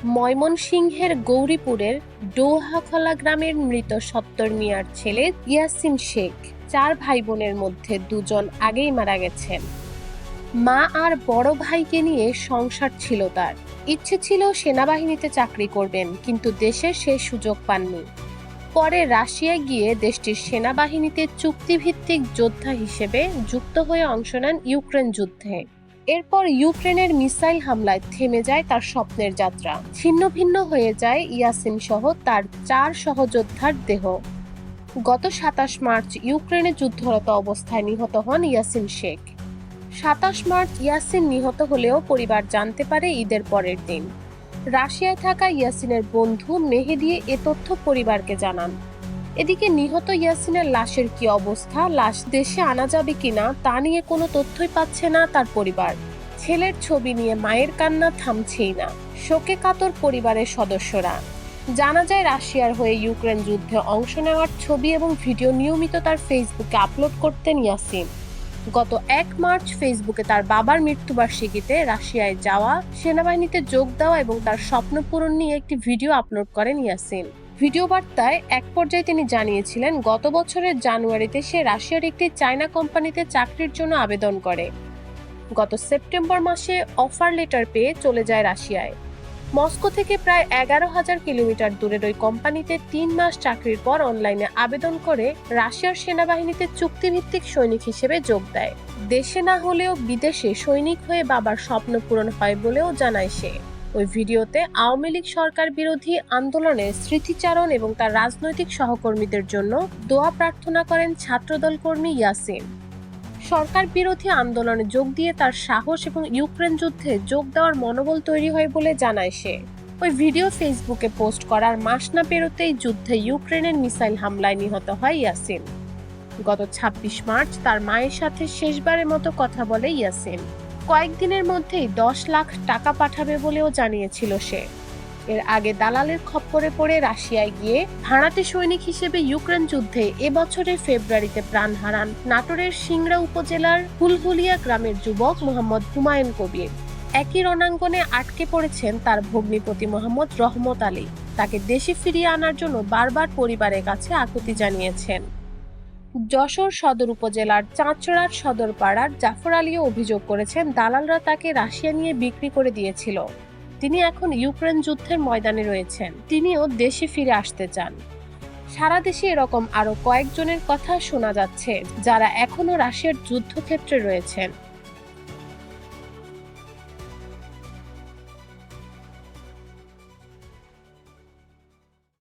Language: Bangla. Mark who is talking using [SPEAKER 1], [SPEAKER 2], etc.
[SPEAKER 1] ময়মনসিংহের গৌরীপুরের ডৌহাখলা গ্রামের মৃত ৭০ মিয়ার ছেলে ইয়াসিন শেখ ৪ ভাই বোনের মধ্যে ২ জন আগেই মারা গেছেন। মা আর বড় ভাইকে নিয়ে সংসার ছিল তার। ইচ্ছে ছিল সেনাবাহিনীতে চাকরি করবেন, কিন্তু দেশে সে সুযোগ পাননি। পরে রাশিয়ায় গিয়ে দেশটির সেনাবাহিনীতে চুক্তিভিত্তিক যোদ্ধা হিসেবে যুক্ত হয়ে অংশ নেন ইউক্রেন যুদ্ধে। এরপর ইউক্রেনের মিসাইল হামলায় থেমে যায় তার স্বপ্নের যাত্রা। ছিন্ন ভিন্ন হয়ে যায় ইয়াসিন সহ তার ৪ সহযোদ্ধার দেহ। গত ২৭ মার্চ ইউক্রেনে যুদ্ধরত অবস্থায় নিহত হন ইয়াসিন শেখ। ২৭ মার্চ ইয়াসিন নিহত হলেও পরিবার জানতে পারে ঈদের পরের দিন। রাশিয়ায় থাকা ইয়াসিনের বন্ধু মেহেদি এ তথ্য পরিবারকে জানান। এদিকে নিহত ইয়াসিনের লাশের কি অবস্থা, লাশ দেশে আনা যাবে কিনা তা নিয়ে কোনো তথ্যই পাচ্ছে না তার পরিবার। ছেলের ছবি নিয়ে মায়ের কান্না থামছেই না। শোকে কাতর পরিবারের সদস্যরা। জানা যায় রাশিয়ার হয়ে ইউক্রেন যুদ্ধে অংশ নেওয়ার ছবি এবং ভিডিও নিয়মিত তার ফেসবুকে আপলোড করতেন ইয়াসিন। গত ১ মার্চ ফেসবুকে তার বাবার মৃত্যুবার্ষিকীতে রাশিয়ায় যাওয়া, সেনাবাহিনীতে যোগ দেওয়া এবং তার স্বপ্ন পূরণ নিয়ে একটি ভিডিও আপলোড করেন ইয়াসিন। ভিডিও বার্তায় এক পর্যায়ে তিনি জানিয়েছিলেন গত বছরের জানুয়ারিতে সে রাশিয়ার একটি চায়না কোম্পানিতে চাকরির জন্য আবেদন করে। গত সেপ্টেম্বর মাসে অফার লেটার পেয়ে চলে যায় রাশিয়ায়। মস্কো থেকে প্রায় ১১,০০০ কিলোমিটার দূরের ওই কোম্পানিতে ৩ মাস চাকরির পর অনলাইনে আবেদন করে রাশিয়ার সেনাবাহিনীতে চুক্তিভিত্তিক সৈনিক হিসেবে যোগ দেয়। দেশে না হলেও বিদেশে সৈনিক হয়ে বাবার স্বপ্ন পূরণ হয় বলেও জানায় সে। ওই ভিডিওতে আওয়ামী লীগ সরকার বিরোধী আন্দোলনের স্মৃতিচারণ এবং তার রাজনৈতিক সহকর্মীদের জন্য দোয়া প্রার্থনা করেন ছাত্রদল কর্মী ইয়াসিন। সরকার বিরোধী আন্দোলনে যোগ দিয়ে তার সাহস এবং ইউক্রেন যুদ্ধে যোগ দেওয়ার মনোবল তৈরি হয় বলে জানায় সে। ওই ভিডিও ফেসবুকে পোস্ট করার মাস না পেরোতেই যুদ্ধে ইউক্রেনের মিসাইল হামলায় নিহত হয় ইয়াসিন। গত ২৬ মার্চ তার মায়ের সাথে শেষবারের মতো কথা বলে ইয়াসিন। কয়েকদিনের মধ্যেই ১০ লাখ টাকা পাঠাবে বলেও জানিয়েছিল সে। এর আগে দালালের খপ্পরে পড়ে রাশিয়ায় গিয়ে ভাড়াটে সৈনিক হিসেবে ইউক্রেন যুদ্ধে এবছরের ফেব্রুয়ারিতে প্রাণ হারান নাটোরের সিংড়া উপজেলার হুলহুলিয়া গ্রামের যুবক মোহাম্মদ হুমায়ুন কবির। একই রণাঙ্গনে আটকে পড়েছেন তার ভগ্নিপতি মোহাম্মদ রহমত আলী। তাকে দেশে ফিরিয়ে আনার জন্য বারবার পরিবারের কাছে আকুতি জানিয়েছেন। যশোর সদর উপজেলার চাঁচড়ার সদরপাড়ার জাফর আলীও অভিযোগ করেছেন দালালরা তাকে রাশিয়া নিয়ে বিক্রি করে দিয়েছিল। তিনি এখন ইউক্রেন যুদ্ধের ময়দানে রয়েছেন। তিনিও দেশে ফিরে আসতে চান। সারা দেশে এরকম আরো কয়েকজনের কথা শোনা যাচ্ছে যারা এখনো রাশিয়ার যুদ্ধক্ষেত্রে রয়েছেন।